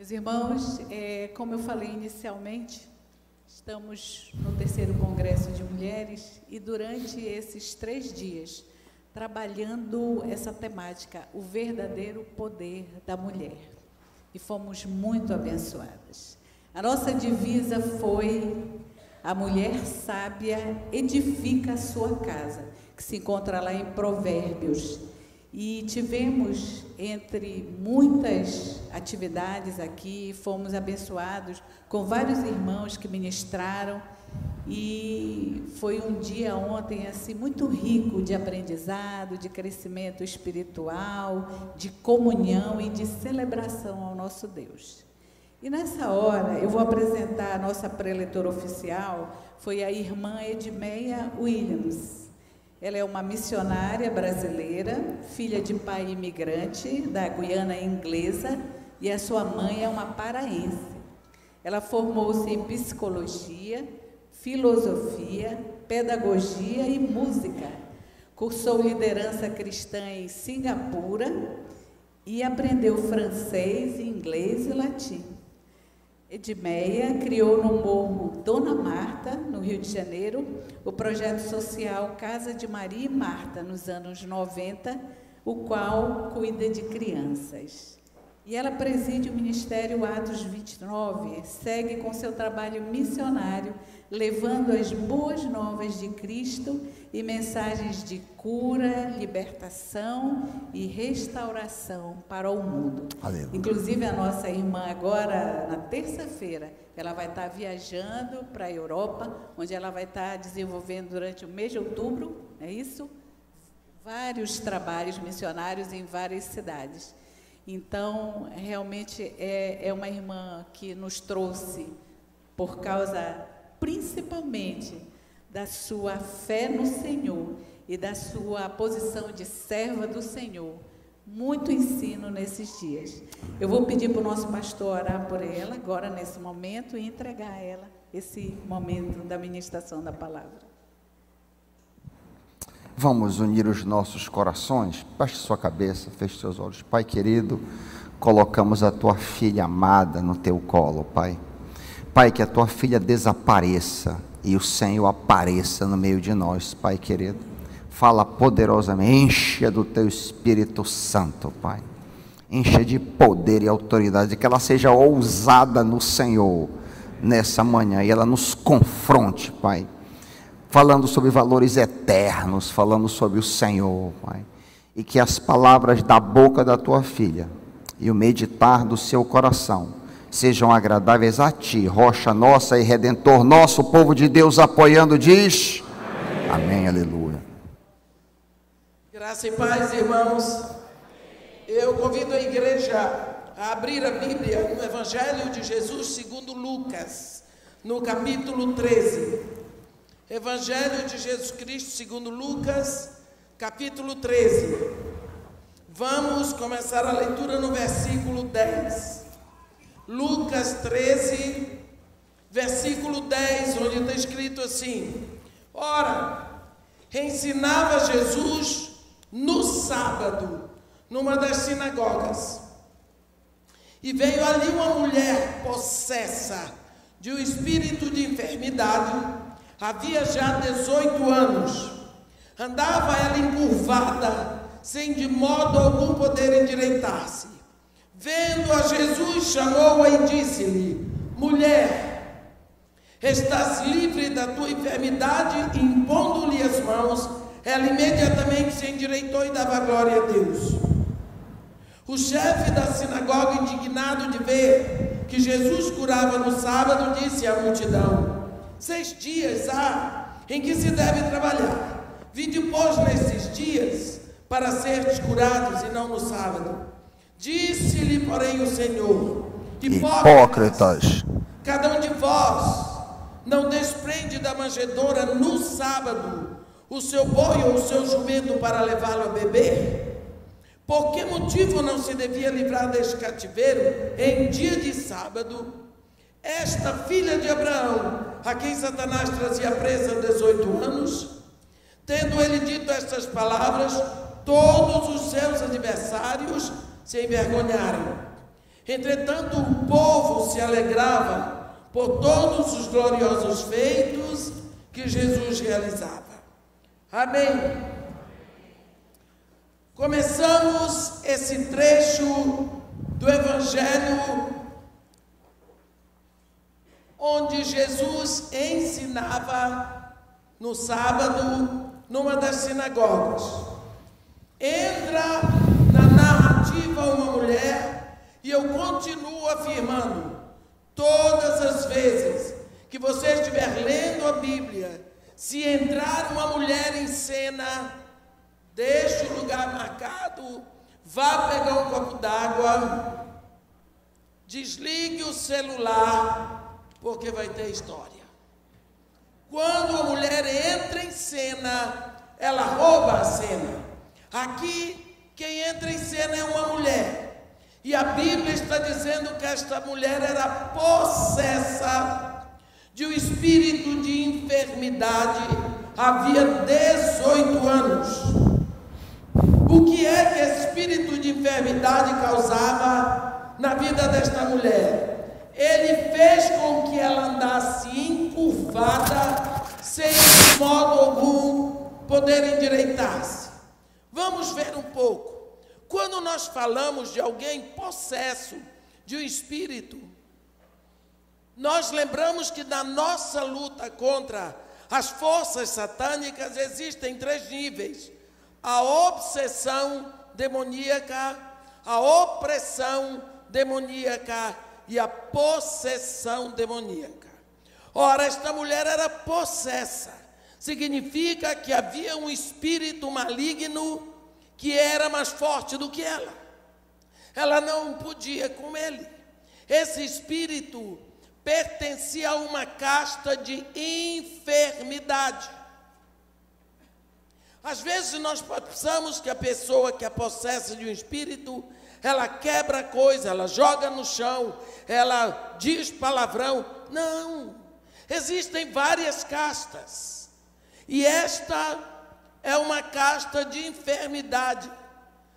Meus irmãos, como eu falei inicialmente, estamos no 3º Congresso de Mulheres e durante esses 3 dias, trabalhando essa temática, o verdadeiro poder da mulher. E fomos muito abençoadas. A nossa divisa foi: a mulher sábia edifica a sua casa, que se encontra lá em Provérbios. E tivemos, entre muitas atividades aqui, fomos abençoados com vários irmãos que ministraram, e foi um dia ontem assim muito rico de aprendizado, de crescimento espiritual, de comunhão e de celebração ao nosso Deus. E nessa hora eu vou apresentar a nossa preletora oficial, foi a irmã Edmeia Williams. Ela é uma missionária brasileira, filha de pai imigrante da Guiana Inglesa, e a sua mãe é uma paraense. Ela formou-se em psicologia, filosofia, pedagogia e música. Cursou liderança cristã em Singapura e aprendeu francês, inglês e latim. Edmeia criou no Morro Dona Marta, no Rio de Janeiro, o projeto social Casa de Maria e Marta, nos anos 90, o qual cuida de crianças. E ela preside o Ministério Atos 29, segue com seu trabalho missionário, levando as boas novas de Cristo e mensagens de cura, libertação e restauração para o mundo. Aleluia. Inclusive, a nossa irmã agora, na terça-feira, ela vai estar viajando para a Europa, onde ela vai estar desenvolvendo durante o mês de outubro, é isso? Vários trabalhos missionários em várias cidades. Então, realmente é uma irmã que nos trouxe, por causa, principalmente, da sua fé no Senhor e da sua posição de serva do Senhor, muito ensino nesses dias. Eu vou pedir para o nosso pastor orar por ela, agora, nesse momento, e entregar a ela esse momento da ministração da palavra. Vamos unir os nossos corações. Baixe sua cabeça, feche seus olhos. Pai querido, colocamos a tua filha amada no teu colo, Pai. Pai, que a tua filha desapareça e o Senhor apareça no meio de nós, Pai querido. Fala poderosamente, encha do teu Espírito Santo, Pai. Encha de poder e autoridade, que ela seja ousada no Senhor nessa manhã e ela nos confronte, Pai. Falando sobre valores eternos, falando sobre o Senhor, Pai. E que as palavras da boca da tua filha e o meditar do seu coração sejam agradáveis a ti, rocha nossa e redentor nosso. O povo de Deus apoiando diz amém, amém, aleluia. Graça e paz, irmãos. Eu convido a igreja a abrir a Bíblia no Evangelho de Jesus segundo Lucas, no capítulo 13. Evangelho de Jesus Cristo segundo Lucas, capítulo 13. Vamos começar a leitura no versículo 10. Lucas 13, versículo 10, onde está escrito assim: ora, ensinava Jesus no sábado, numa das sinagogas, e veio ali uma mulher possessa de um espírito de enfermidade. Havia já 18 anos, andava ela encurvada, sem de modo algum poder endireitar-se. Vendo a Jesus, chamou-a e disse-lhe: mulher, estás livre da tua enfermidade. E impondo-lhe as mãos, ela imediatamente se endireitou e dava glória a Deus. O chefe da sinagoga, indignado de ver que Jesus curava no sábado, disse à multidão: 6 dias há em que se deve trabalhar. Vinde, pois, nesses dias para seres curados e não no sábado. Disse-lhe, porém, o Senhor: hipócritas, cada um de vós não desprende da manjedoura no sábado o seu boi ou o seu jumento para levá-lo a beber? Por que motivo não se devia livrar deste cativeiro em dia de sábado? Esta filha de Abraão, a quem Satanás trazia presa há 18 anos, tendo ele dito estas palavras, todos os seus adversários se envergonharam. Entretanto, o povo se alegrava por todos os gloriosos feitos que Jesus realizava. Amém. Começamos esse trecho do Evangelho onde Jesus ensinava no sábado numa das sinagogas. Entra na narrativa uma mulher, e eu continuo afirmando, todas as vezes que você estiver lendo a Bíblia, se entrar uma mulher em cena, deixe o lugar marcado, vá pegar um copo d'água, desligue o celular, porque vai ter história. Quando a mulher entra em cena, ela rouba a cena. Aqui, quem entra em cena é uma mulher. E a Bíblia está dizendo que esta mulher era possessa de um espírito de enfermidade, havia 18 anos. O que é que esse espírito de enfermidade causava na vida desta mulher? Ele fez com que ela andasse encurvada, sem de modo algum poder endireitar-se. Vamos ver um pouco. Quando nós falamos de alguém possesso de um espírito, nós lembramos que na nossa luta contra as forças satânicas existem 3 níveis: a obsessão demoníaca, a opressão demoníaca e a possessão demoníaca. Ora, esta mulher era possessa, significa que havia um espírito maligno que era mais forte do que ela. Ela não podia com ele. Esse espírito pertencia a uma casta de enfermidade. Às vezes nós pensamos que a pessoa que é possessa de um espírito, ela quebra coisa, ela joga no chão, ela diz palavrão. Não, existem várias castas, e esta é uma casta de enfermidade.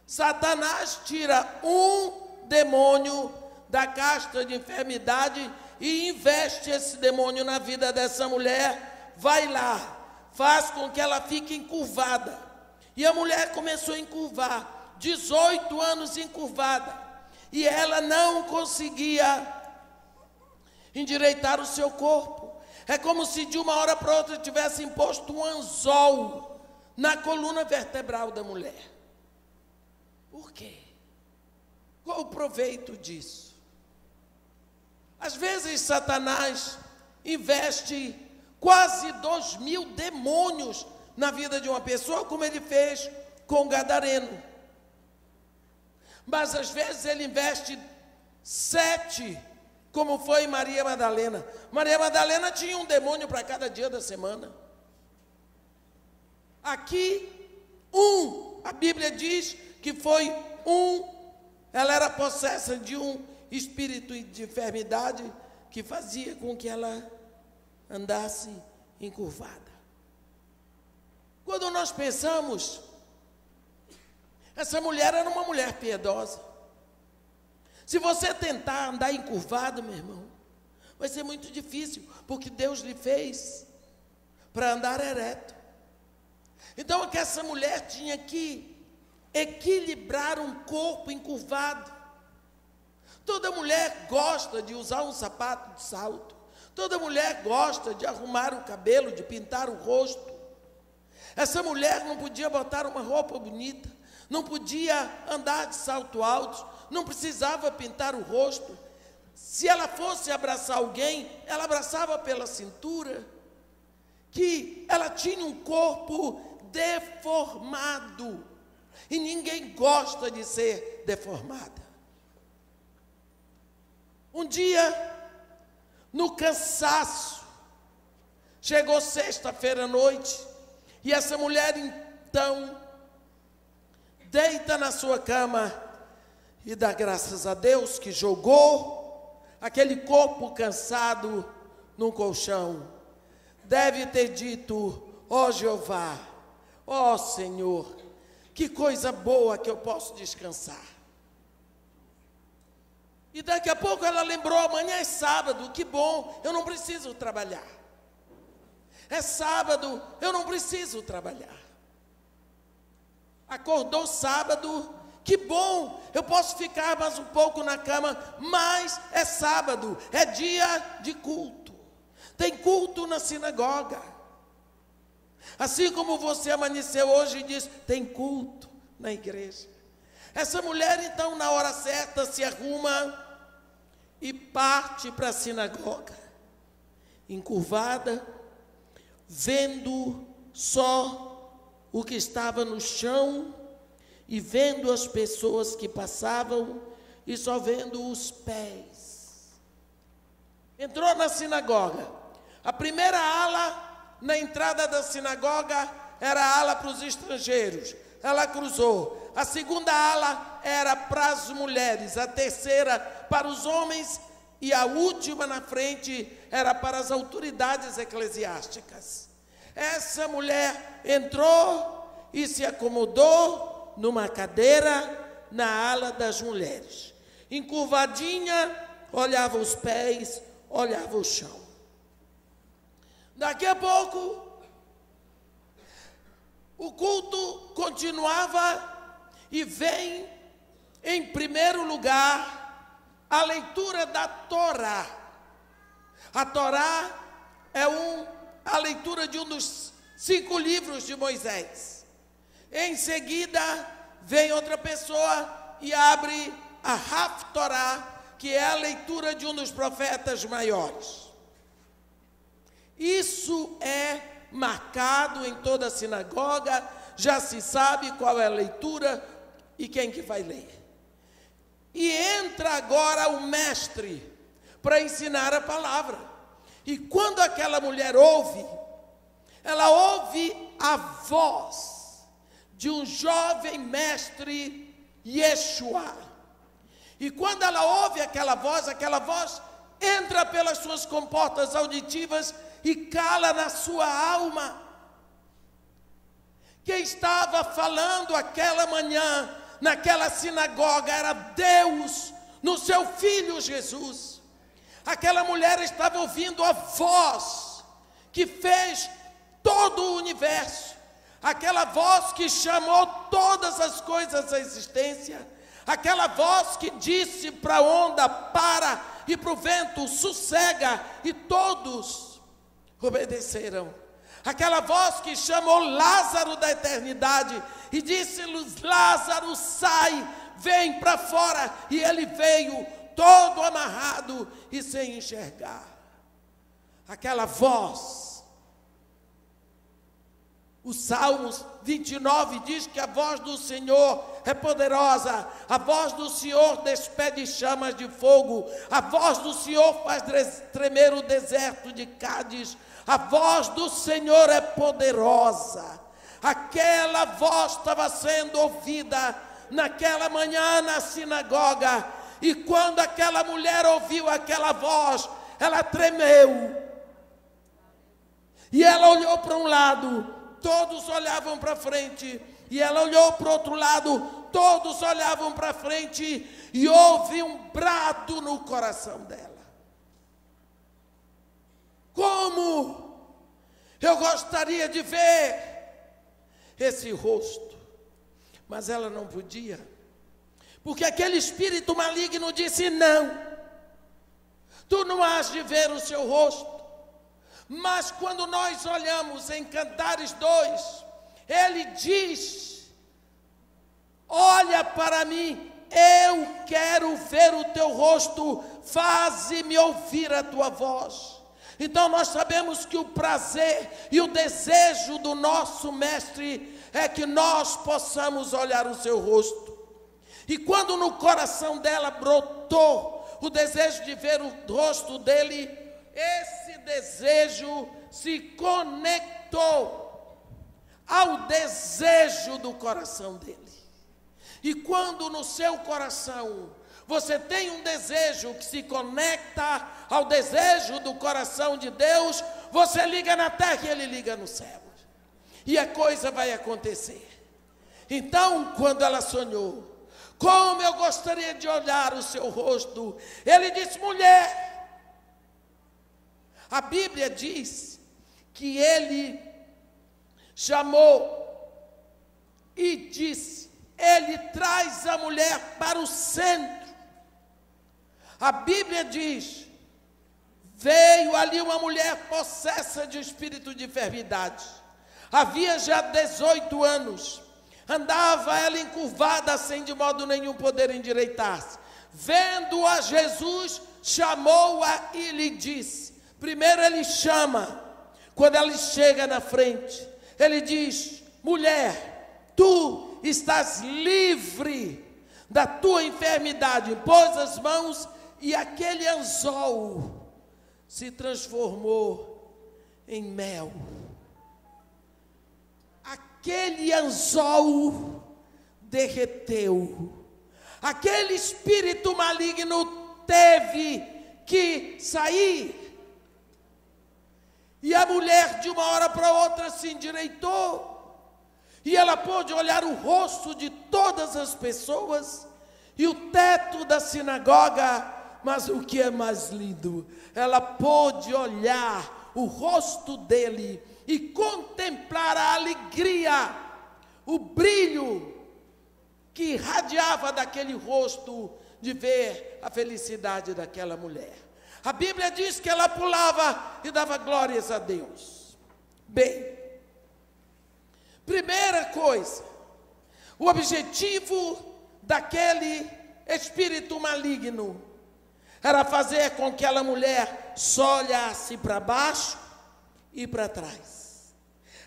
Satanás tira um demônio da casta de enfermidade e investe esse demônio na vida dessa mulher, vai lá, faz com que ela fique encurvada. E a mulher começou a encurvar, 18 anos encurvada, e ela não conseguia endireitar o seu corpo. É como se de uma hora para outra tivesse imposto um anzol na coluna vertebral da mulher. Por quê? Qual o proveito disso? Às vezes Satanás investe quase 2.000 demônios na vida de uma pessoa, como ele fez com o gadareno. Mas às vezes ele investe 7, como foi Maria Madalena. Maria Madalena tinha um demônio para cada dia da semana. Aqui, a Bíblia diz que foi ela era possessa de um espírito de enfermidade que fazia com que ela andasse encurvada. Quando nós pensamos, essa mulher era uma mulher piedosa. Se você tentar andar encurvado, meu irmão, vai ser muito difícil, porque Deus lhe fez para andar ereto. Então é que essa mulher tinha que equilibrar um corpo encurvado. Toda mulher gosta de usar um sapato de salto. Toda mulher gosta de arrumar o cabelo, de pintar o rosto. Essa mulher não podia botar uma roupa bonita, não podia andar de salto alto, não precisava pintar o rosto. Se ela fosse abraçar alguém, ela abraçava pela cintura, que ela tinha um corpo deformado, e ninguém gosta de ser deformada. Um dia, no cansaço, chegou sexta-feira à noite, e essa mulher então deita na sua cama e dá graças a Deus que jogou aquele corpo cansado num colchão. Deve ter dito: ó Jeová, ó Senhor, que coisa boa que eu posso descansar. E daqui a pouco ela lembrou, amanhã é sábado, que bom, eu não preciso trabalhar. É sábado, eu não preciso trabalhar. Acordou sábado, que bom, eu posso ficar mais um pouco na cama, mas é sábado, é dia de culto. Tem culto na sinagoga. Assim como você amanheceu hoje e diz, tem culto na igreja. Essa mulher então na hora certa se arruma e parte para a sinagoga, encurvada, vendo só o que estava no chão e vendo as pessoas que passavam e só vendo os pés. Entrou na sinagoga. A primeira ala na entrada da sinagoga era a ala para os estrangeiros. Ela cruzou. A segunda ala era para as mulheres, a terceira para os homens e a última na frente era para as autoridades eclesiásticas. Essa mulher entrou e se acomodou numa cadeira na ala das mulheres. Encurvadinha, olhava os pés, olhava o chão. Daqui a pouco, o culto continuava e vem, em primeiro lugar, a leitura da Torá. A Torá é a leitura de um dos 5 livros de Moisés. Em seguida, vem outra pessoa e abre a Haftorá, que é a leitura de um dos profetas maiores. Isso é marcado em toda a sinagoga, já se sabe qual é a leitura e quem que vai ler. E entra agora o mestre para ensinar a palavra. E quando aquela mulher ouve, ela ouve a voz de um jovem mestre, Yeshua. E quando ela ouve aquela voz entra pelas suas comportas auditivas e cala na sua alma. Quem estava falando aquela manhã, naquela sinagoga, era Deus, no seu Filho Jesus. Aquela mulher estava ouvindo a voz que fez todo o universo, aquela voz que chamou todas as coisas à existência, aquela voz que disse para a onda, para, e para o vento, sossega, e todos obedeceram. Aquela voz que chamou Lázaro da eternidade e disse-lhes, Lázaro, sai, vem para fora. E ele veio todo amarrado e sem enxergar. Aquela voz. O Salmos 29 diz que a voz do Senhor é poderosa, a voz do Senhor despede chamas de fogo, a voz do Senhor faz tremer o deserto de Cádiz, a voz do Senhor é poderosa. Aquela voz estava sendo ouvida naquela manhã na sinagoga, e quando aquela mulher ouviu aquela voz, ela tremeu, e ela olhou para um lado, todos olhavam para frente, e ela olhou para o outro lado, todos olhavam para frente, e houve um brado no coração dela. Como eu gostaria de ver esse rosto, mas ela não podia, porque aquele espírito maligno disse, não, tu não has de ver o seu rosto. Mas quando nós olhamos em Cantares 2, ele diz, olha para mim, eu quero ver o teu rosto, faze-me ouvir a tua voz. Então nós sabemos que o prazer e o desejo do nosso mestre é que nós possamos olhar o seu rosto. E quando no coração dela brotou o desejo de ver o rosto dele, esse desejo se conectou ao desejo do coração dele. E quando no seu coração você tem um desejo que se conecta ao desejo do coração de Deus, você liga na terra e ele liga no céu. E a coisa vai acontecer. Então, quando ela sonhou, Como eu gostaria de olhar o seu rosto. Ele disse: mulher. A Bíblia diz que ele chamou e disse, ele traz a mulher para o centro. A Bíblia diz, veio ali uma mulher possessa de espírito de enfermidade. Havia já 18 anos. Andava ela encurvada, sem de modo nenhum poder endireitar-se. Vendo a Jesus, chamou-a e lhe disse. Primeiro ele chama. Quando ela chega na frente, ele diz: mulher, tu estás livre da tua enfermidade. Pôs as mãos e aquele anzol se transformou em mel. Aquele anzol derreteu. Aquele espírito maligno teve que sair. E a mulher, de uma hora para outra, se endireitou. E ela pôde olhar o rosto de todas as pessoas e o teto da sinagoga. Mas o que é mais lindo, ela pôde olhar o rosto dele e contemplar a alegria, o brilho que irradiava daquele rosto, de ver a felicidade daquela mulher. A Bíblia diz que ela pulava e dava glórias a Deus. Bem, primeira coisa, o objetivo daquele espírito maligno era fazer com que aquela mulher só olhasse para baixo e para trás.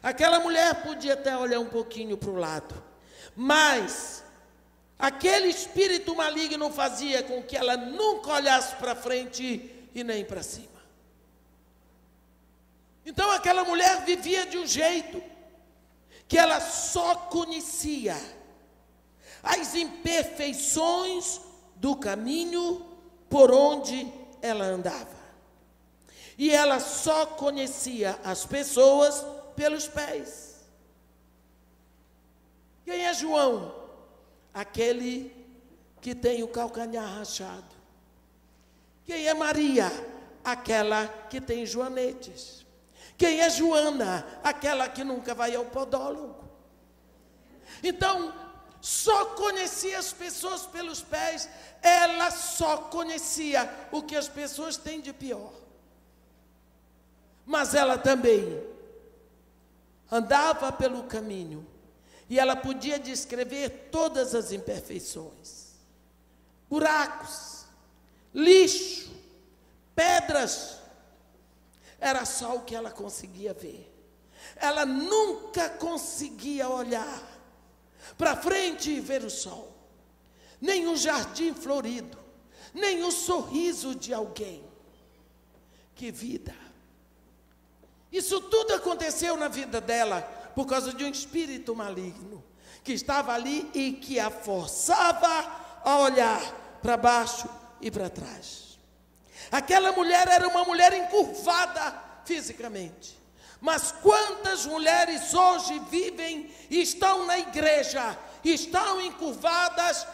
Aquela mulher podia até olhar um pouquinho para o lado, mas aquele espírito maligno fazia com que ela nunca olhasse para frente e nem para cima. Então aquela mulher vivia de um jeito que ela só conhecia as imperfeições do caminho por onde ela andava. E ela só conhecia as pessoas pelos pés. Quem é João? Aquele que tem o calcanhar rachado. Quem é Maria? Aquela que tem joanetes. Quem é Joana? Aquela que nunca vai ao podólogo. Então, só conhecia as pessoas pelos pés. Ela só conhecia o que as pessoas têm de pior. Mas ela também andava pelo caminho e ela podia descrever todas as imperfeições, buracos, lixo, pedras. Era só o que ela conseguia ver. Ela nunca conseguia olhar para frente e ver o sol, nem um jardim florido, nem o sorriso de alguém. Que vida! Isso tudo aconteceu na vida dela por causa de um espírito maligno que estava ali e que a forçava a olhar para baixo e para trás. Aquela mulher era uma mulher encurvada fisicamente. Mas quantas mulheres hoje vivem e estão na igreja, estão encurvadas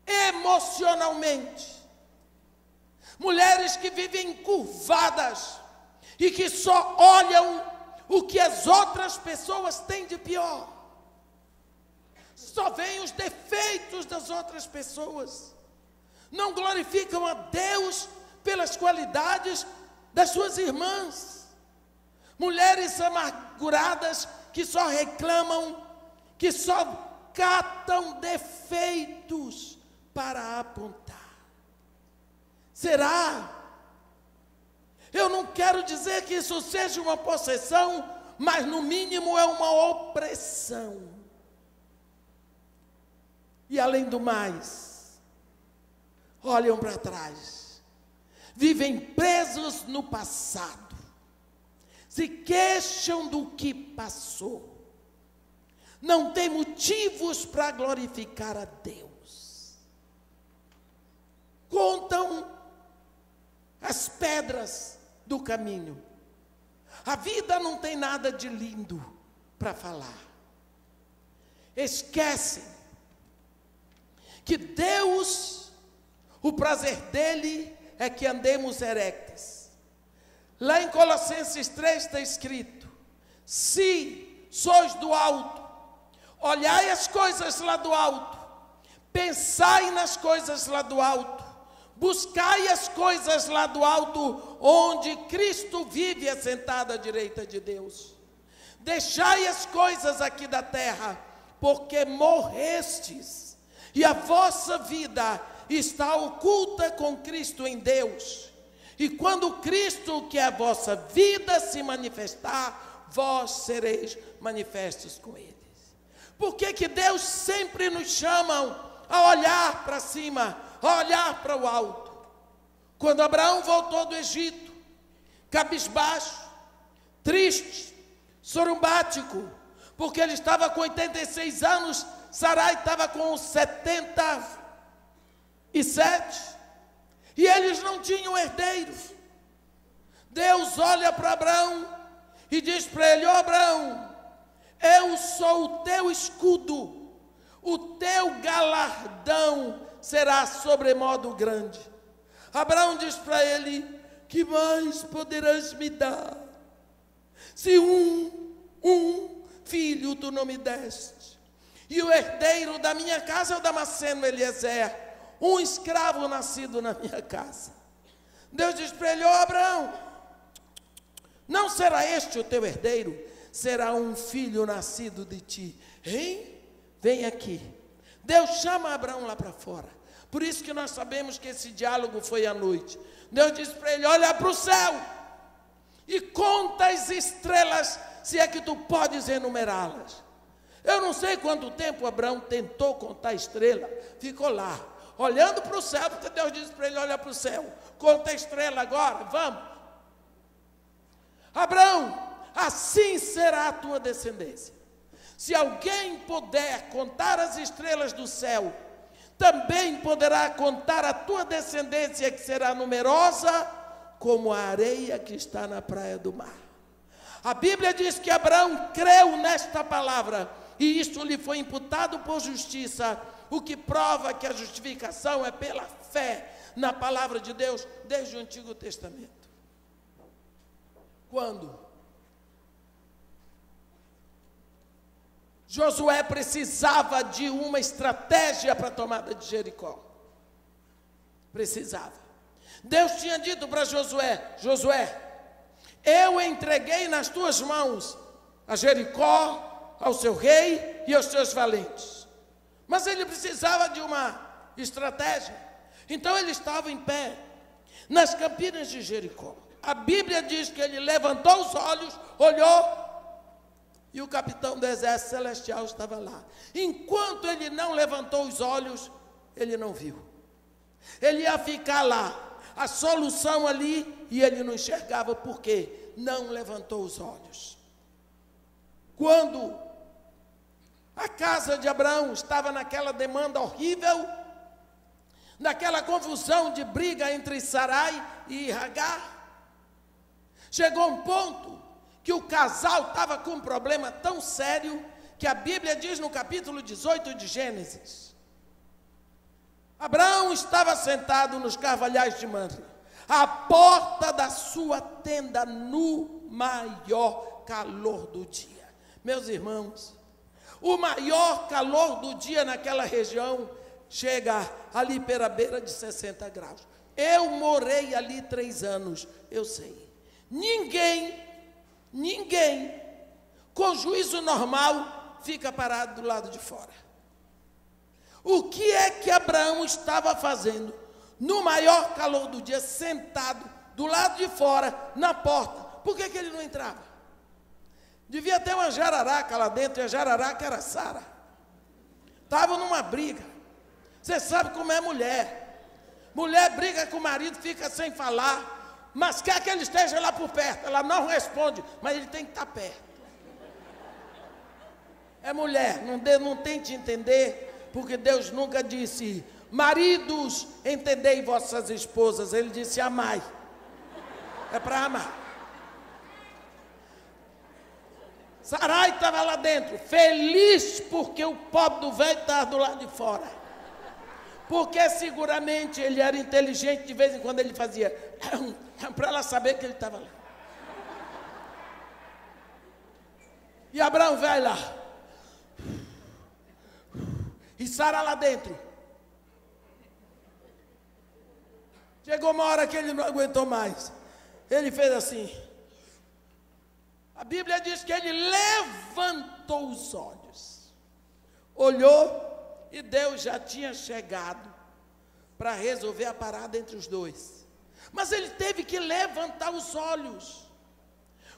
emocionalmente. Mulheres que vivem encurvadas e que só olham o que as outras pessoas têm de pior. Só veem os defeitos das outras pessoas. Não glorificam a Deus pelas qualidades das suas irmãs. Mulheres amarguradas que só reclamam, que só catam defeitos para apontar. Será? Eu não quero dizer que isso seja uma possessão, mas no mínimo é uma opressão. E além do mais, olham para trás, vivem presos no passado, se queixam do que passou, não tem motivos para glorificar a Deus. Contam as pedras do caminho. A vida não tem nada de lindo para falar. Esquecem que Deus, o prazer dele é que andemos erectos. Lá em Colossenses 3 está escrito: se sois do alto, olhai as coisas lá do alto, pensai nas coisas lá do alto, buscai as coisas lá do alto, onde Cristo vive assentado à direita de Deus. Deixai as coisas aqui da terra, porque morrestes, e a vossa vida está oculta com Cristo em Deus. E quando Cristo, que é a vossa vida, se manifestar, vós sereis manifestos com eles. Por que Deus sempre nos chama a olhar para cima, a olhar para o alto? Quando Abraão voltou do Egito, cabisbaixo, triste, sorumbático, porque ele estava com 86 anos, Sarai estava com 77, e eles não tinham herdeiros. Deus olha para Abraão e diz para ele: ó Abraão, eu sou o teu escudo, o teu galardão será sobremodo grande. Abraão diz para ele: que mais poderás me dar, se um filho tu não me deste? E o herdeiro da minha casa é o Damasceno Eliezer, um escravo nascido na minha casa. Deus diz para ele: ó Abraão, não será este o teu herdeiro, será um filho nascido de ti. Hein? Vem aqui. Deus chama Abraão lá para fora. Por isso que nós sabemos que esse diálogo foi à noite. Deus disse para ele: olha para o céu e conta as estrelas, se é que tu podes enumerá-las. Eu não sei quanto tempo Abraão tentou contar a estrela, ficou lá, olhando para o céu, porque Deus disse para ele: olha para o céu, conta a estrela agora, vamos. Abraão, assim será a tua descendência. Se alguém puder contar as estrelas do céu, também poderá contar a tua descendência, que será numerosa como a areia que está na praia do mar. A Bíblia diz que Abraão creu nesta palavra, e isto lhe foi imputado por justiça, o que prova que a justificação é pela fé na palavra de Deus, desde o Antigo Testamento. Quando Josué precisava de uma estratégia para a tomada de Jericó, precisava. Deus tinha dito para Josué: Josué, eu entreguei nas tuas mãos a Jericó, ao seu rei e aos seus valentes. Mas ele precisava de uma estratégia. Então ele estava em pé nas campinas de Jericó. A Bíblia diz que ele levantou os olhos, olhou, e o capitão do exército celestial estava lá. Enquanto ele não levantou os olhos, ele não viu. Ele ia ficar lá, a solução ali, e ele não enxergava, porque não levantou os olhos. Quando a casa de Abraão estava naquela demanda horrível, naquela confusão de briga entre Sarai e Agar, chegou um ponto que o casal estava com um problema tão sério, que a Bíblia diz no capítulo 18 de Gênesis: Abraão estava sentado nos carvalhais de Mamre, à porta da sua tenda, no maior calor do dia. Meus irmãos, o maior calor do dia naquela região chega ali pela beira de 60 graus. Eu morei ali 3 anos, eu sei. Ninguém com juízo normal fica parado do lado de fora. O que é que Abraão estava fazendo no maior calor do dia, sentado do lado de fora, na porta? Por que ele não entrava? Devia ter uma jararaca lá dentro, e a jararaca era Sara. Estava numa briga. Você sabe como é mulher. Mulher briga com o marido, fica sem falar, mas quer que ele esteja lá por perto. Ela não responde, mas ele tem que estar perto. É mulher, não tente entender, porque Deus nunca disse: maridos, entendei vossas esposas. Ele disse: amai. É para amar. Sarai estava lá dentro, feliz porque o pobre do velho estava do lado de fora. Porque seguramente ele era inteligente, de vez em quando ele fazia para ela saber que ele estava lá. E Abraão vai lá. E Sara lá dentro. Chegou uma hora que ele não aguentou mais. Ele fez assim. A Bíblia diz que ele levantou os olhos. Olhou e Deus já tinha chegado para resolver a parada entre os dois. Mas ele teve que levantar os olhos.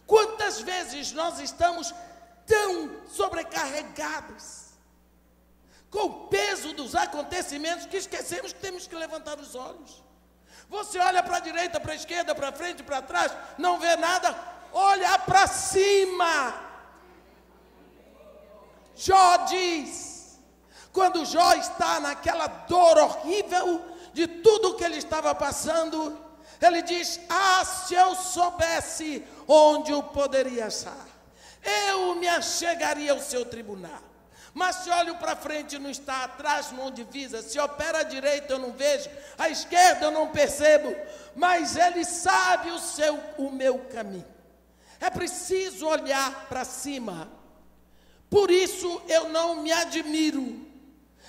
Quantas vezes nós estamos tão sobrecarregados com o peso dos acontecimentos que esquecemos que temos que levantar os olhos. Você olha para a direita, para a esquerda, para frente, para trás, não vê nada, olha para cima. Jó diz, quando Jó está naquela dor horrível de tudo que ele estava passando, ele diz: se eu soubesse onde eu poderia estar, eu me achegaria ao seu tribunal. Mas se olho para frente não está, atrás não divisa, se opera à direita eu não vejo, à esquerda eu não percebo, mas ele sabe o meu caminho. É preciso olhar para cima. Por isso eu não me admiro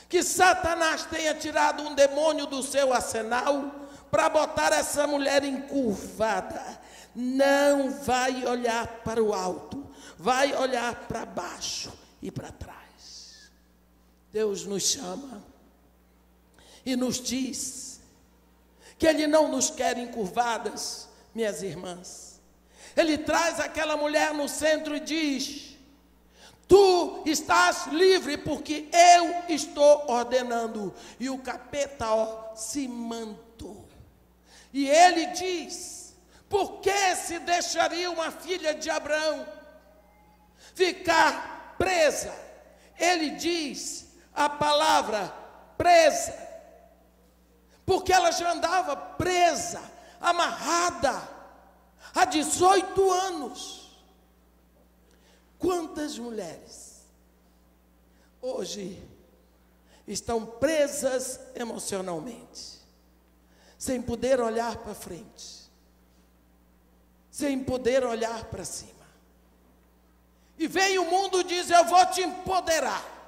que Satanás tenha tirado um demônio do seu arsenal para botar essa mulher encurvada. Não vai olhar para o alto, vai olhar para baixo e para trás. Deus nos chama e nos diz que Ele não nos quer encurvadas, minhas irmãs. Ele traz aquela mulher no centro e diz: tu estás livre porque eu estou ordenando. E o capeta se mantou. E ele diz: por que se deixaria uma filha de Abraão ficar presa? Ele diz a palavra presa, porque ela já andava presa, amarrada, há 18 anos. Quantas mulheres hoje estão presas emocionalmente, sem poder olhar para frente, sem poder olhar para cima. E vem o mundo e diz: eu vou te empoderar.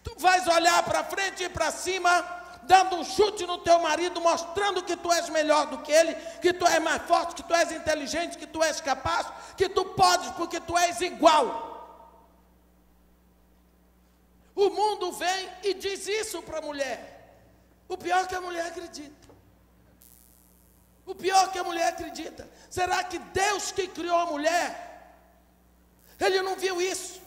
Tu vais olhar para frente e para cima, dando um chute no teu marido, mostrando que tu és melhor do que ele, que tu és mais forte, que tu és inteligente, que tu és capaz, que tu podes porque tu és igual. O mundo vem e diz isso para a mulher. O pior é que a mulher acredita. O pior é que a mulher acredita. Será que Deus que criou a mulher, Ele não viu isso?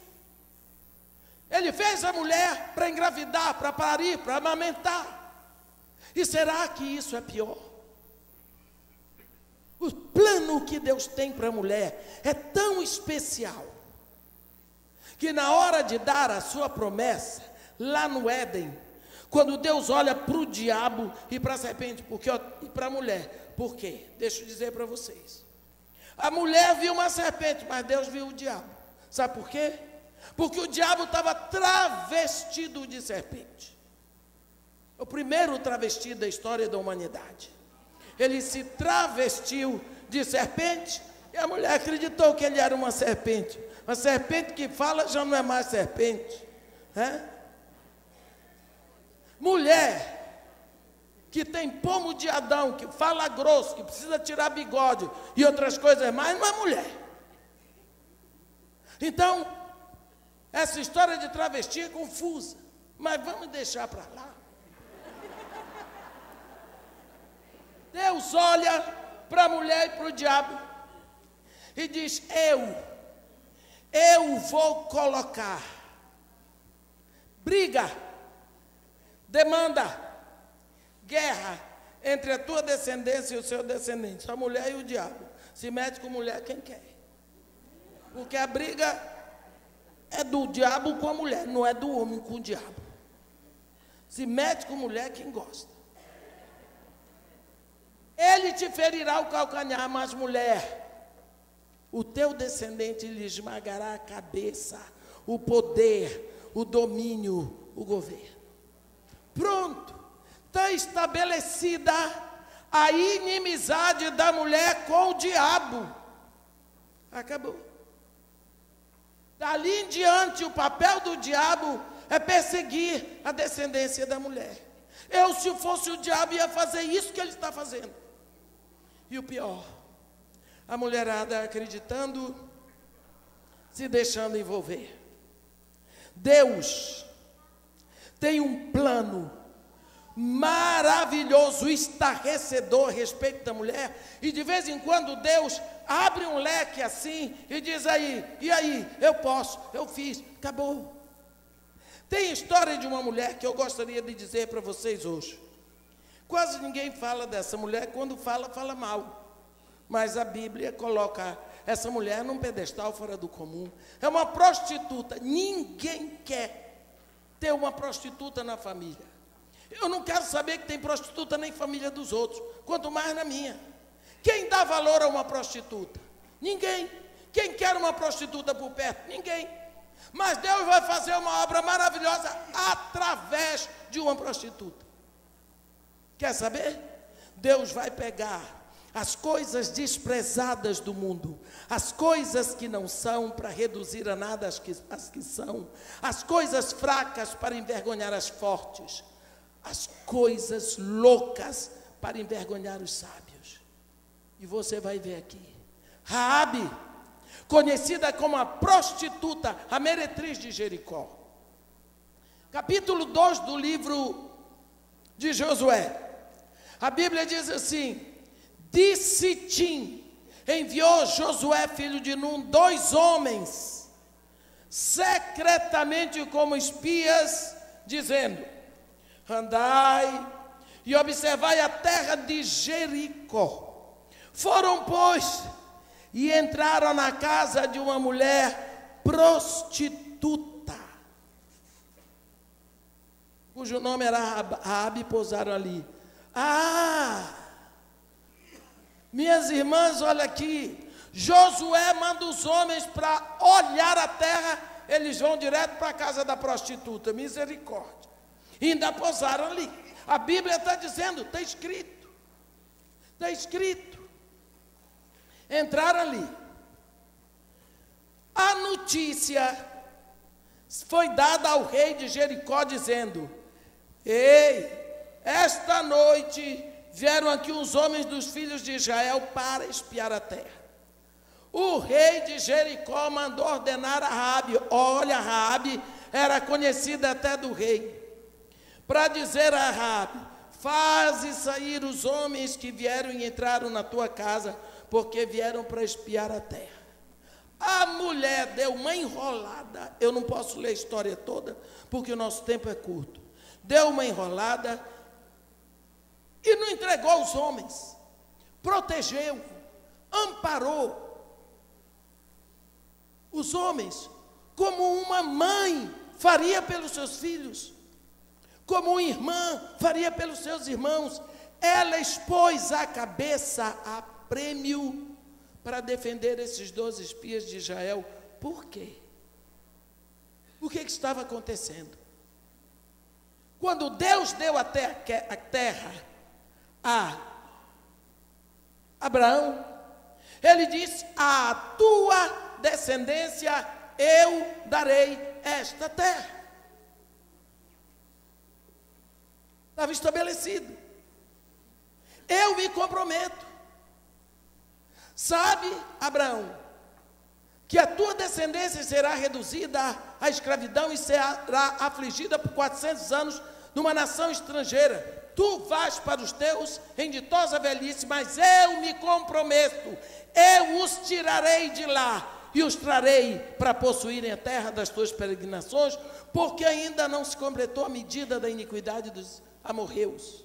Ele fez a mulher para engravidar, para parir, para amamentar. E será que isso é pior? O plano que Deus tem para a mulher é tão especial, que na hora de dar a sua promessa, lá no Éden, quando Deus olha para o diabo e para a serpente, e para a mulher, por quê? Deixa eu dizer para vocês. A mulher viu uma serpente, mas Deus viu o diabo. Sabe por quê? Porque o diabo estava travestido de serpente. O primeiro travesti da história da humanidade. Ele se travestiu de serpente e a mulher acreditou que ele era uma serpente. Uma serpente que fala já não é mais serpente. Mulher que tem pomo de Adão, que fala grosso, que precisa tirar bigode e outras coisas mais, não é mulher. Então, essa história de travesti é confusa, mas vamos deixar para lá. Deus olha para a mulher e para o diabo e diz: eu vou colocar briga, demanda, guerra entre a tua descendência e o seu descendente. A mulher e o diabo se mete com mulher quem quer, porque a briga é do diabo com a mulher, não é do homem com o diabo. Se mete com mulher quem gosta. Ele te ferirá o calcanhar, mas mulher, o teu descendente lhe esmagará a cabeça, o poder, o domínio, o governo. Pronto, está estabelecida a inimizade da mulher com o diabo. Acabou. Dali em diante, o papel do diabo é perseguir a descendência da mulher. Eu, se fosse o diabo, ia fazer isso que ele está fazendo. E o pior, a mulherada acreditando, se deixando envolver. Deus tem um plano maravilhoso, estarrecedor a respeito da mulher, e de vez em quando Deus abre um leque assim e diz aí, e aí, eu posso, eu fiz, acabou. Tem história de uma mulher que eu gostaria de dizer para vocês hoje. Quase ninguém fala dessa mulher, quando fala, fala mal. Mas a Bíblia coloca essa mulher num pedestal fora do comum. É uma prostituta. Ninguém quer ter uma prostituta na família. Eu não quero saber que tem prostituta nem família dos outros, quanto mais na minha. Quem dá valor a uma prostituta? Ninguém. Quem quer uma prostituta por perto? Ninguém. Mas Deus vai fazer uma obra maravilhosa através de uma prostituta. Quer saber? Deus vai pegar as coisas desprezadas do mundo, as coisas que não são, para reduzir a nada as que são, as coisas fracas para envergonhar as fortes, as coisas loucas para envergonhar os sábios. E você vai ver aqui, Raabe, conhecida como a prostituta, a meretriz de Jericó. Capítulo 2 do livro de Josué. A Bíblia diz assim: de Sitim enviou Josué, filho de Num, 2 homens, secretamente como espias, dizendo: andai e observai a terra de Jericó. Foram, pois, e entraram na casa de uma mulher prostituta, cujo nome era Raabe, e pousaram ali. Minhas irmãs, olha aqui, Josué manda os homens para olhar a terra, eles vão direto para a casa da prostituta, misericórdia, e ainda pousaram ali. A Bíblia está dizendo, está escrito, entraram ali. A notícia foi dada ao rei de Jericó, dizendo: ei, esta noite vieram aqui os homens dos filhos de Israel para espiar a terra. O rei de Jericó mandou ordenar a Raabe, olha, Raabe era conhecida até do rei, para dizer a Raabe: faze sair os homens que vieram e entraram na tua casa, porque vieram para espiar a terra. A mulher deu uma enrolada, eu não posso ler a história toda, porque o nosso tempo é curto. Deu uma enrolada e não entregou os homens, protegeu, amparou os homens, como uma mãe faria pelos seus filhos, como uma irmã faria pelos seus irmãos. Ela expôs a cabeça a prêmio para defender esses 12 espias de Israel. Por quê? O que estava acontecendo? Quando Deus deu a terra a Abraão, ele disse: à tua descendência eu darei esta terra. Estava estabelecido. Eu me comprometo. Sabe, Abraão, que a tua descendência será reduzida à escravidão e será afligida por 400 anos numa nação estrangeira. Tu vais para os teus em ditosa velhice, mas eu me comprometo, eu os tirarei de lá e os trarei para possuírem a terra das tuas peregrinações, porque ainda não se completou a medida da iniquidade dos amorreus.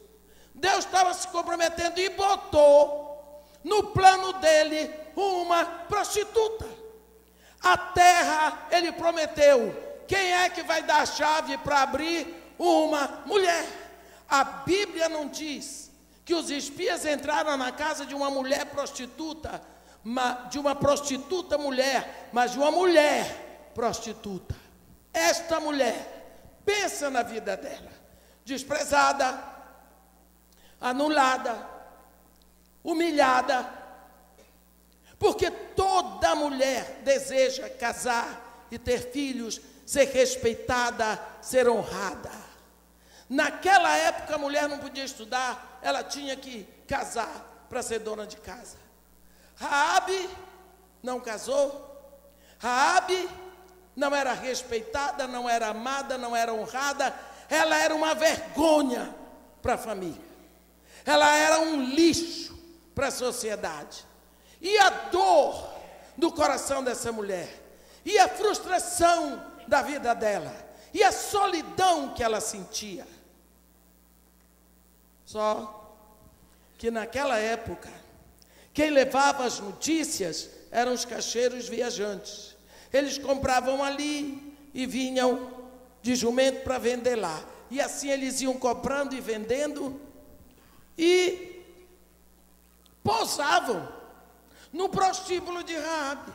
Deus estava se comprometendo e botou no plano dele uma prostituta. A terra, ele prometeu, quem é que vai dar a chave para abrir? Uma mulher. A Bíblia não diz que os espias entraram na casa de uma mulher prostituta, de uma prostituta mulher, mas de uma mulher prostituta. Esta mulher, pensa na vida dela, desprezada, anulada, humilhada, porque toda mulher deseja casar e ter filhos, ser respeitada, ser honrada. Naquela época a mulher não podia estudar, ela tinha que casar para ser dona de casa. Raabe não casou, Raabe não era respeitada, não era amada, não era honrada, ela era uma vergonha para a família, ela era um lixo para a sociedade. E a dor do coração dessa mulher, e a frustração da vida dela, e a solidão que ela sentia. Só que naquela época, quem levava as notícias eram os caixeiros viajantes. Eles compravam ali e vinham de jumento para vender lá. E assim eles iam comprando e vendendo e pousavam no prostíbulo de Raabe.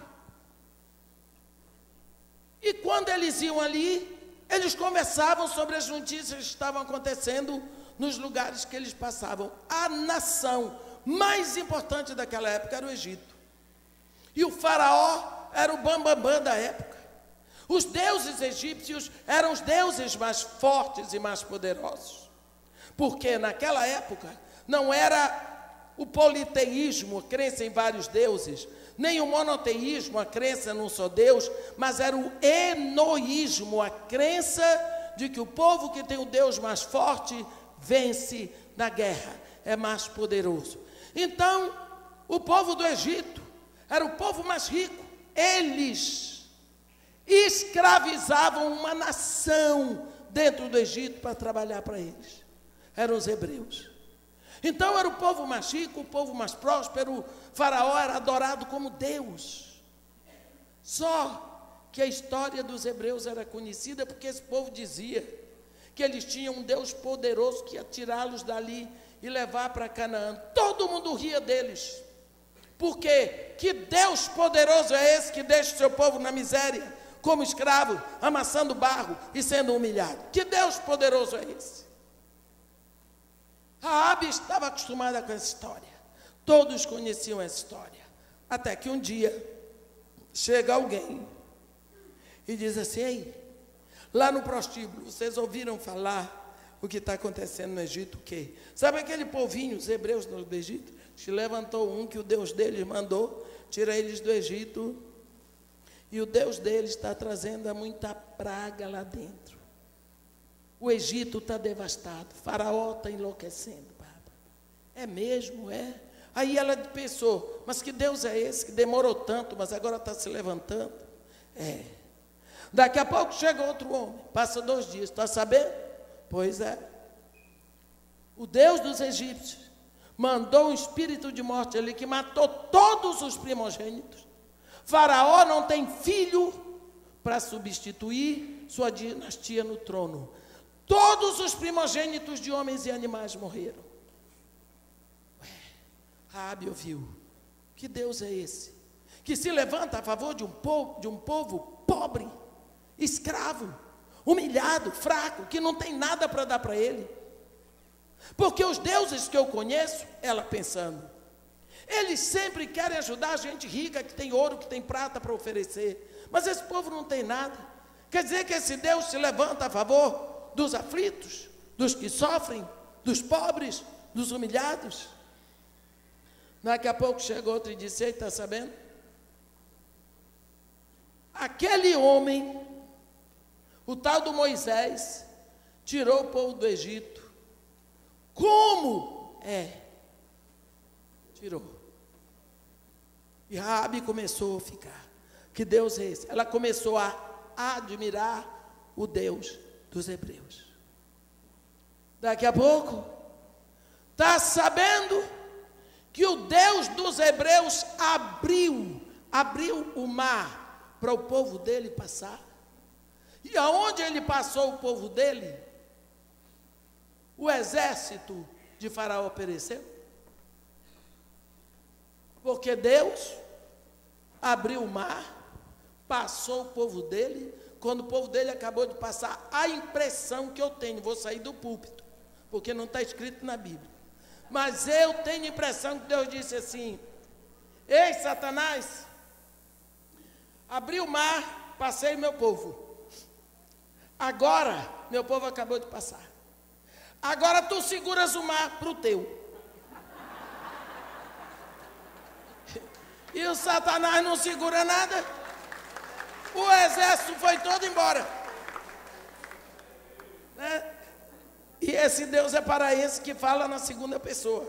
E quando eles iam ali, eles conversavam sobre as notícias que estavam acontecendo nos lugares que eles passavam. A nação mais importante daquela época era o Egito. E o faraó era o bambambam da época. Os deuses egípcios eram os deuses mais fortes e mais poderosos. Porque naquela época não era o politeísmo, a crença em vários deuses, nem o monoteísmo, a crença num só Deus, mas era o enoísmo, a crença de que o povo que tem o Deus mais forte vence na guerra, é mais poderoso. Então, o povo do Egito era o povo mais rico. Eles escravizavam uma nação dentro do Egito para trabalhar para eles. Eram os hebreus. Então era o povo mais rico, o povo mais próspero. O faraó era adorado como Deus. Só que a história dos hebreus era conhecida porque esse povo dizia que eles tinham um Deus poderoso que ia tirá-los dali e levar para Canaã. Todo mundo ria deles. Por quê? Que Deus poderoso é esse que deixa o seu povo na miséria, como escravo, amassando barro e sendo humilhado? Que Deus poderoso é esse? Raabe estava acostumada com essa história. Todos conheciam essa história. Até que um dia chega alguém e diz assim: ei, lá no prostíbulo, vocês ouviram falar o que está acontecendo no Egito? O quê? Sabe aquele povinho, os hebreus do Egito? Se levantou um que o Deus deles mandou, tira eles do Egito, e o Deus deles está trazendo muita praga lá dentro. O Egito está devastado, o faraó está enlouquecendo, Bárbara. É mesmo, é? Aí ela pensou, mas que Deus é esse que demorou tanto, mas agora está se levantando? É. Daqui a pouco chega outro homem, passa 2 dias, está sabendo? Pois é. O Deus dos egípcios mandou um espírito de morte ali que matou todos os primogênitos. Faraó não tem filho para substituir sua dinastia no trono. Todos os primogênitos de homens e animais morreram. Raabe ouviu. Que Deus é esse? Que se levanta a favor de um povo pobre, escravo, humilhado, fraco, que não tem nada para dar para ele. Porque os deuses que eu conheço, ela pensando, eles sempre querem ajudar a gente rica, que tem ouro, que tem prata para oferecer. Mas esse povo não tem nada. Quer dizer que esse Deus se levanta a favor dos aflitos, dos que sofrem, dos pobres, dos humilhados. Daqui a pouco chegou outro e disse: ei, está sabendo? Aquele homem, o tal do Moisés, tirou o povo do Egito. Como? Tirou. E Raabe começou a ficar. Que Deus é esse? Ela começou a admirar o Deus dos hebreus. Daqui a pouco, está sabendo que o Deus dos hebreus abriu o mar para o povo dele passar. E aonde ele passou o povo dele, o exército de Faraó pereceu. Porque Deus abriu o mar, passou o povo dele, quando o povo dele acabou de passar, a impressão que eu tenho, vou sair do púlpito, porque não está escrito na Bíblia, mas eu tenho a impressão que Deus disse assim: ei, Satanás, abri o mar, passei o meu povo. Agora, meu povo acabou de passar. Agora tu seguras o mar para o teu. E o Satanás não segura nada. O exército foi todo embora. Né? E esse Deus é paraense que fala na segunda pessoa.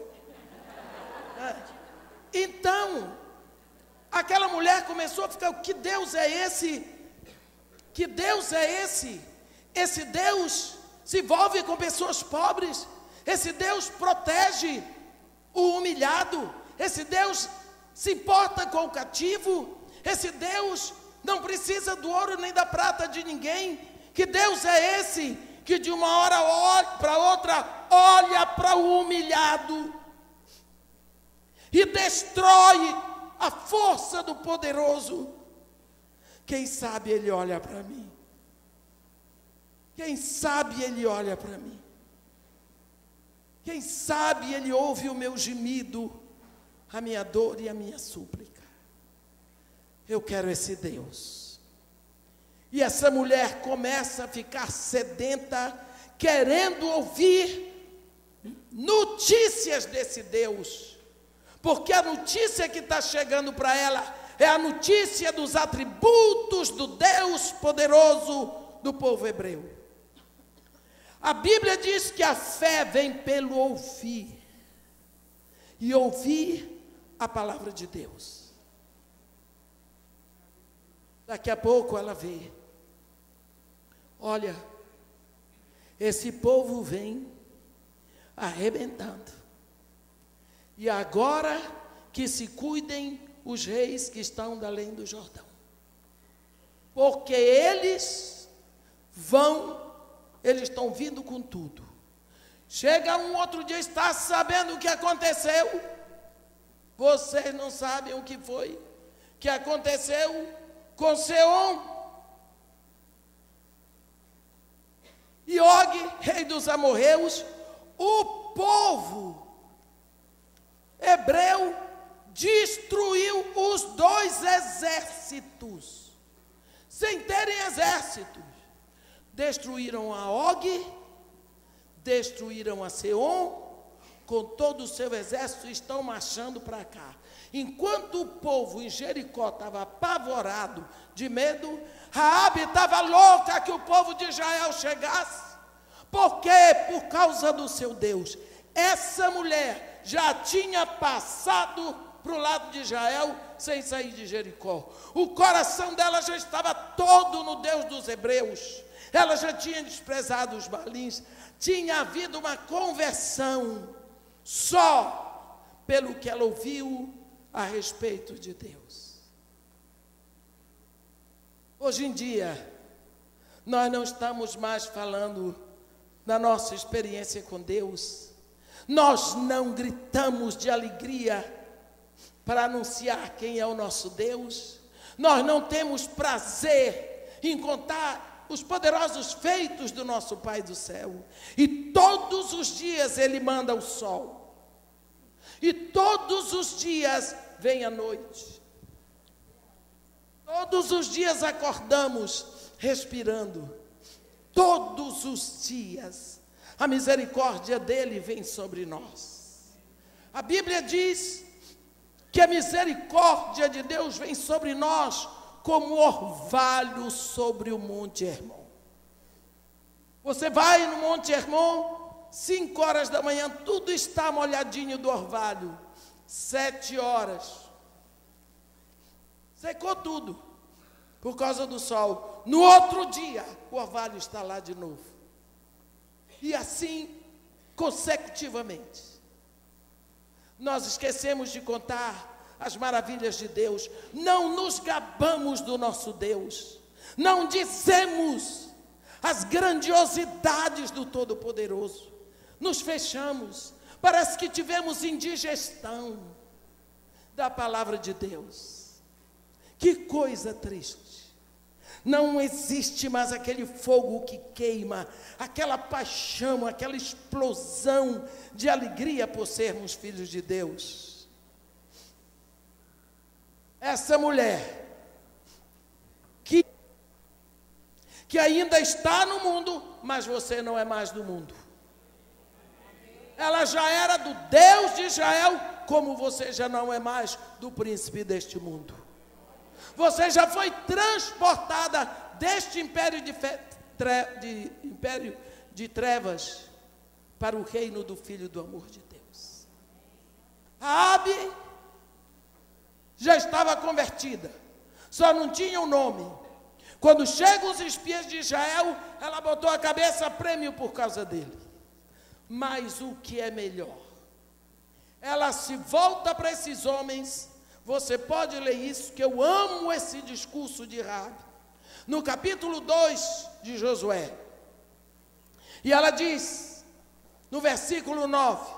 Né? Então, aquela mulher começou a ficar: que Deus é esse? Que Deus é esse? Esse Deus se envolve com pessoas pobres. Esse Deus protege o humilhado. Esse Deus se importa com o cativo. Esse Deus não precisa do ouro nem da prata de ninguém. Que Deus é esse que de uma hora para outra olha para o humilhado e destrói a força do poderoso? Quem sabe Ele olha para mim. Quem sabe Ele olha para mim. Quem sabe Ele ouve o meu gemido, a minha dor e a minha súplica. Eu quero esse Deus. E essa mulher começa a ficar sedenta, querendo ouvir notícias desse Deus, porque a notícia que está chegando para ela é a notícia dos atributos do Deus poderoso do povo hebreu. A Bíblia diz que a fé vem pelo ouvir, e ouvir a palavra de Deus. Daqui a pouco ela vê: olha, esse povo vem arrebentando, e agora que se cuidem os reis que estão da além do Jordão, porque eles estão vindo com tudo. Chega um outro dia, está sabendo o que aconteceu? Vocês não sabem o que foi que aconteceu com Seom e Og, rei dos amorreus. O povo hebreu destruiu os dois exércitos, sem terem exércitos. Destruíram a Og, destruíram a Seom, com todo o seu exército, estão marchando para cá. Enquanto o povo em Jericó estava apavorado de medo, Raabe estava louca que o povo de Israel chegasse. Por quê? Por causa do seu Deus. Essa mulher já tinha passado para o lado de Israel sem sair de Jericó. O coração dela já estava todo no Deus dos hebreus. Ela já tinha desprezado os Baalins. Tinha havido uma conversão só pelo que ela ouviu a respeito de Deus. Hoje em dia, nós não estamos mais falando da nossa experiência com Deus. Nós não gritamos de alegria para anunciar quem é o nosso Deus. Nós não temos prazer em contar os poderosos feitos do nosso Pai do céu. E todos os dias Ele manda o sol. E todos os dias vem a noite. Todos os dias acordamos respirando. Todos os dias a misericórdia dele vem sobre nós. A Bíblia diz que a misericórdia de Deus vem sobre nós como orvalho sobre o Monte Hermon. Você vai no Monte Hermon, 5 horas da manhã, tudo está molhadinho do orvalho. 7 horas, secou tudo, por causa do sol. No outro dia, o orvalho está lá de novo. E assim, consecutivamente. Nós esquecemos de contar as maravilhas de Deus, não nos gabamos do nosso Deus, não dizemos as grandiosidades do Todo-Poderoso, nos fechamos, parece que tivemos indigestão da palavra de Deus. Que coisa triste. Não existe mais aquele fogo que queima, aquela paixão, aquela explosão de alegria por sermos filhos de Deus. Essa mulher que ainda está no mundo, mas você não é mais do mundo. Ela já era do Deus de Israel, como você já não é mais do príncipe deste mundo. Você já foi transportada deste império de trevas para o reino do Filho do amor de Deus. Raabe já estava convertida, só não tinha um nome. Quando chegam os espias de Israel, ela botou a cabeça a prêmio por causa dele. Mas o que é melhor? Ela se volta para esses homens. Você pode ler isso, que eu amo esse discurso de Raabe. No capítulo 2 de Josué. E ela diz, no versículo 9: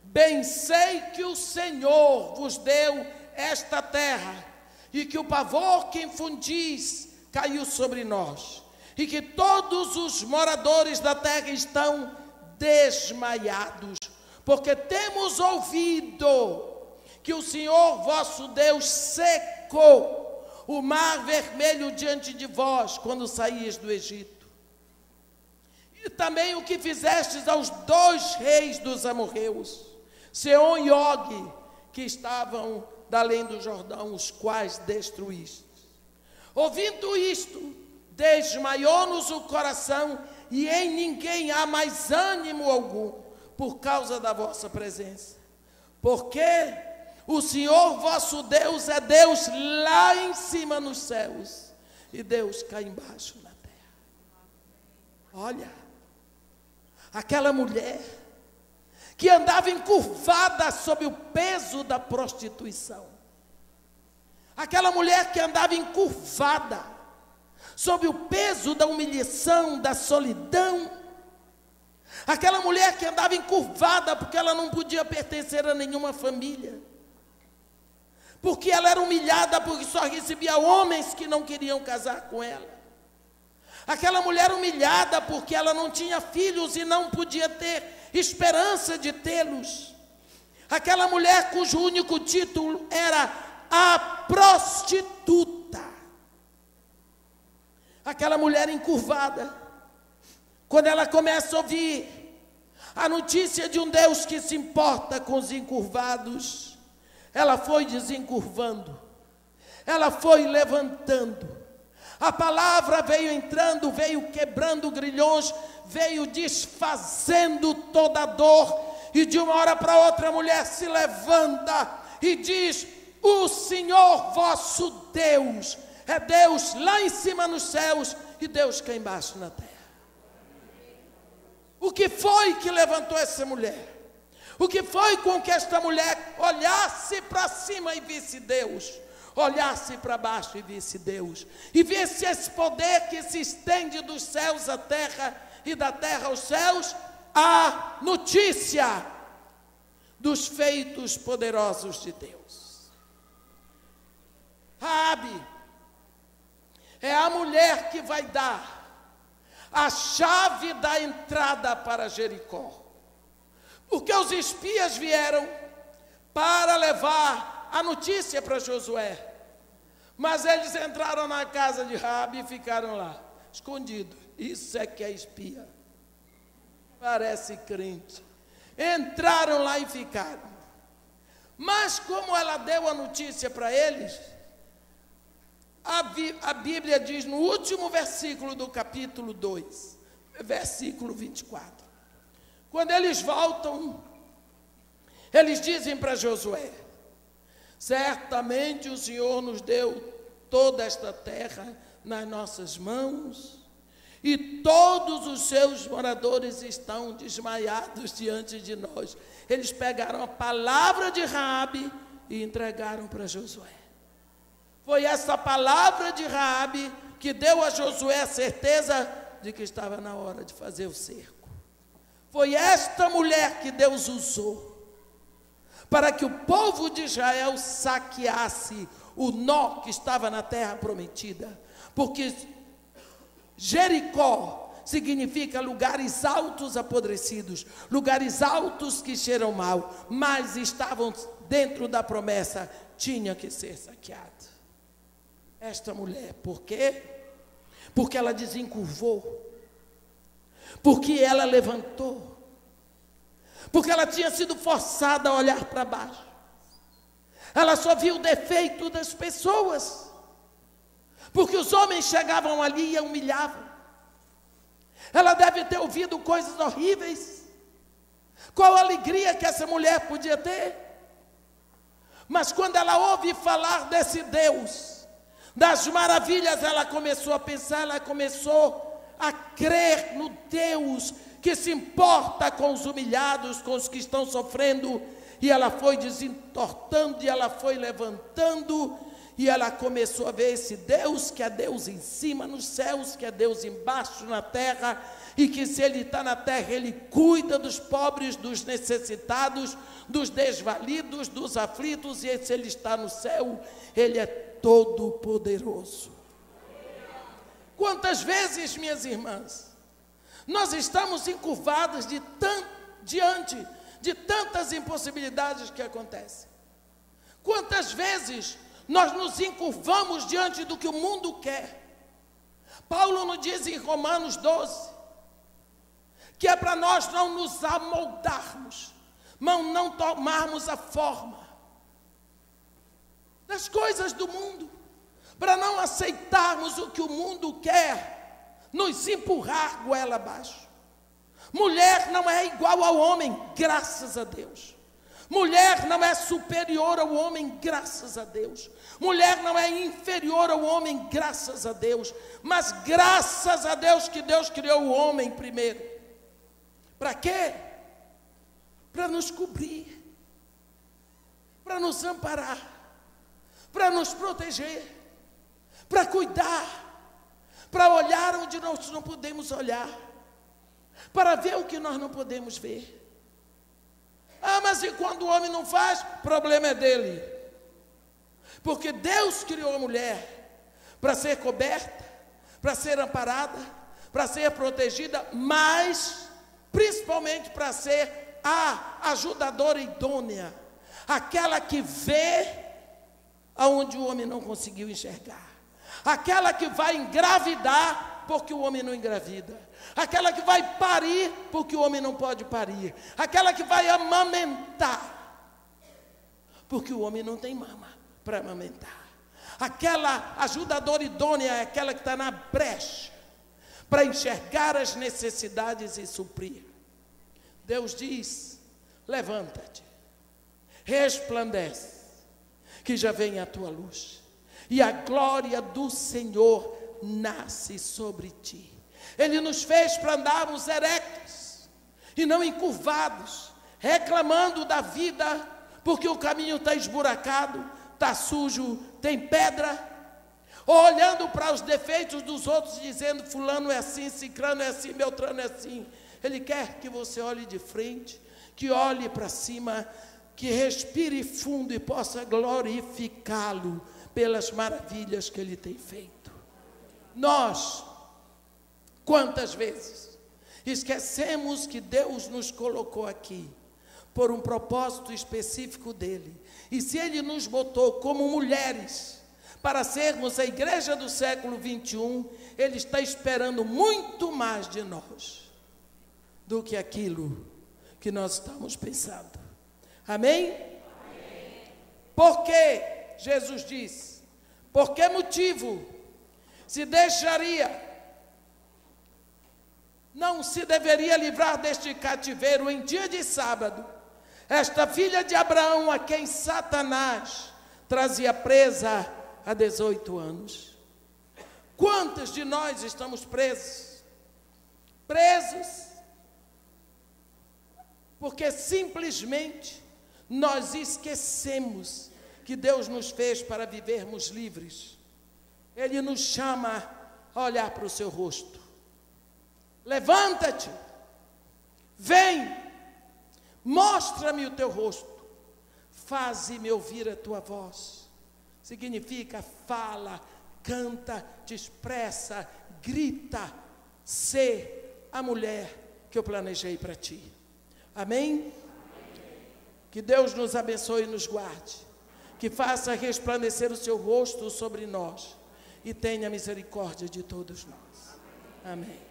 bem sei que o Senhor vos deu esta terra, e que o pavor que infundis caiu sobre nós, e que todos os moradores da terra estão desmaiados, porque temos ouvido que o Senhor vosso Deus secou o mar vermelho diante de vós, quando saíes do Egito. E também o que fizestes aos 2 reis dos amorreus, Seom e Og, que estavam da além do Jordão, os quais destruíste. Ouvindo isto, desmaiou-nos o coração, e em ninguém há mais ânimo algum, por causa da vossa presença. Porque o Senhor vosso Deus é Deus lá em cima nos céus, e Deus cá embaixo na terra. Olha, aquela mulher que andava encurvada sob o peso da prostituição, aquela mulher que andava encurvada sob o peso da humilhação, da solidão, aquela mulher que andava encurvada porque ela não podia pertencer a nenhuma família, porque ela era humilhada porque só recebia homens que não queriam casar com ela, aquela mulher humilhada porque ela não tinha filhos e não podia ter esperança de tê-los, aquela mulher cujo único título era a prostituta, aquela mulher encurvada, quando ela começa a ouvir a notícia de um Deus que se importa com os encurvados, ela foi desencurvando, ela foi levantando, a palavra veio entrando, veio quebrando grilhões, veio desfazendo toda a dor, e de uma hora para outra a mulher se levanta e diz: o Senhor vosso Deus é Deus lá em cima nos céus e Deus cá embaixo na terra. O que foi que levantou essa mulher? O que foi com que esta mulher olhasse para cima e visse Deus, olhasse para baixo e visse Deus, e visse esse poder que se estende dos céus à terra e da terra aos céus, a notícia dos feitos poderosos de Deus. Raabe é a mulher que vai dar a chave da entrada para Jericó, porque os espias vieram para levar a notícia para Josué, mas eles entraram na casa de Raabe e ficaram lá, escondidos. Isso é que é espia, parece crente. Entraram lá e ficaram, mas como ela deu a notícia para eles, a Bíblia diz no último versículo do capítulo 2, versículo 24, quando eles voltam, eles dizem para Josué: certamente o Senhor nos deu toda esta terra nas nossas mãos, e todos os seus moradores estão desmaiados diante de nós. Eles pegaram a palavra de Raabe e entregaram para Josué. Foi essa palavra de Raabe que deu a Josué a certeza de que estava na hora de fazer o cerco. Foi esta mulher que Deus usou para que o povo de Israel saqueasse o nó que estava na terra prometida, porque Jericó significa lugares altos apodrecidos, lugares altos que cheiram mal, mas estavam dentro da promessa, tinha que ser saqueado. Esta mulher, por quê? Porque ela desencurvou, porque ela levantou, porque ela tinha sido forçada a olhar para baixo. Ela só viu o defeito das pessoas, porque os homens chegavam ali e a humilhavam. Ela deve ter ouvido coisas horríveis. Qual a alegria que essa mulher podia ter? Mas quando ela ouve falar desse Deus, das maravilhas, ela começou a pensar, ela começou a crer no Deus que se importa com os humilhados, com os que estão sofrendo. E ela foi desentortando, e ela foi levantando, e ela começou a ver esse Deus, que é Deus em cima nos céus, que é Deus embaixo na terra, e que se Ele está na terra, Ele cuida dos pobres, dos necessitados, dos desvalidos, dos aflitos, e se Ele está no céu, Ele é todo poderoso. Quantas vezes, minhas irmãs, nós estamos encurvadas diante de tantas impossibilidades que acontecem? Quantas vezes nós nos encurvamos diante do que o mundo quer? Paulo nos diz em Romanos 12, que é para nós não nos amoldarmos, não tomarmos a forma das coisas do mundo, para não aceitarmos o que o mundo quer, nos empurrar goela abaixo. Mulher não é igual ao homem, graças a Deus. Mulher não é superior ao homem, graças a Deus. Mulher não é inferior ao homem, graças a Deus. Mas graças a Deus que Deus criou o homem primeiro. Para quê? Para nos cobrir, para nos amparar, para nos proteger, para cuidar, para olhar onde nós não podemos olhar, para ver o que nós não podemos ver. Ah, mas e quando o homem não faz? O problema é dele. Porque Deus criou a mulher para ser coberta, para ser amparada, para ser protegida, mas principalmente para ser a ajudadora idônea, aquela que vê aonde o homem não conseguiu enxergar, aquela que vai engravidar porque o homem não engravida, aquela que vai parir porque o homem não pode parir, aquela que vai amamentar porque o homem não tem mama para amamentar, aquela ajudadora idônea é aquela que está na brecha para enxergar as necessidades e suprir. Deus diz: levanta-te, resplandece, que já vem a tua luz, e a glória do Senhor nasce sobre ti. Ele nos fez para andarmos erectos e não encurvados, reclamando da vida, porque o caminho está esburacado, está sujo, tem pedra, ou olhando para os defeitos dos outros, dizendo: fulano é assim, ciclano é assim, beltrano é assim. Ele quer que você olhe de frente, que olhe para cima, que respire fundo e possa glorificá-lo pelas maravilhas que Ele tem feito. Nós, quantas vezes esquecemos que Deus nos colocou aqui por um propósito específico dEle, e se Ele nos botou como mulheres para sermos a igreja do século 21, Ele está esperando muito mais de nós do que aquilo que nós estamos pensando. Amém? Amém. Por que Jesus disse? Por que motivo se deixaria, não se deveria livrar deste cativeiro em dia de sábado, esta filha de Abraão, a quem Satanás trazia presa há 18 anos? Quantos de nós estamos presos? Presos porque simplesmente nós esquecemos que Deus nos fez para vivermos livres. Ele nos chama a olhar para o seu rosto. Levanta-te, vem, mostra-me o teu rosto, faze-me ouvir a tua voz. Significa: fala, canta, te expressa, grita, ser a mulher que eu planejei para ti. Amém? Que Deus nos abençoe e nos guarde, que faça resplandecer o seu rosto sobre nós e tenha misericórdia de todos nós. Amém.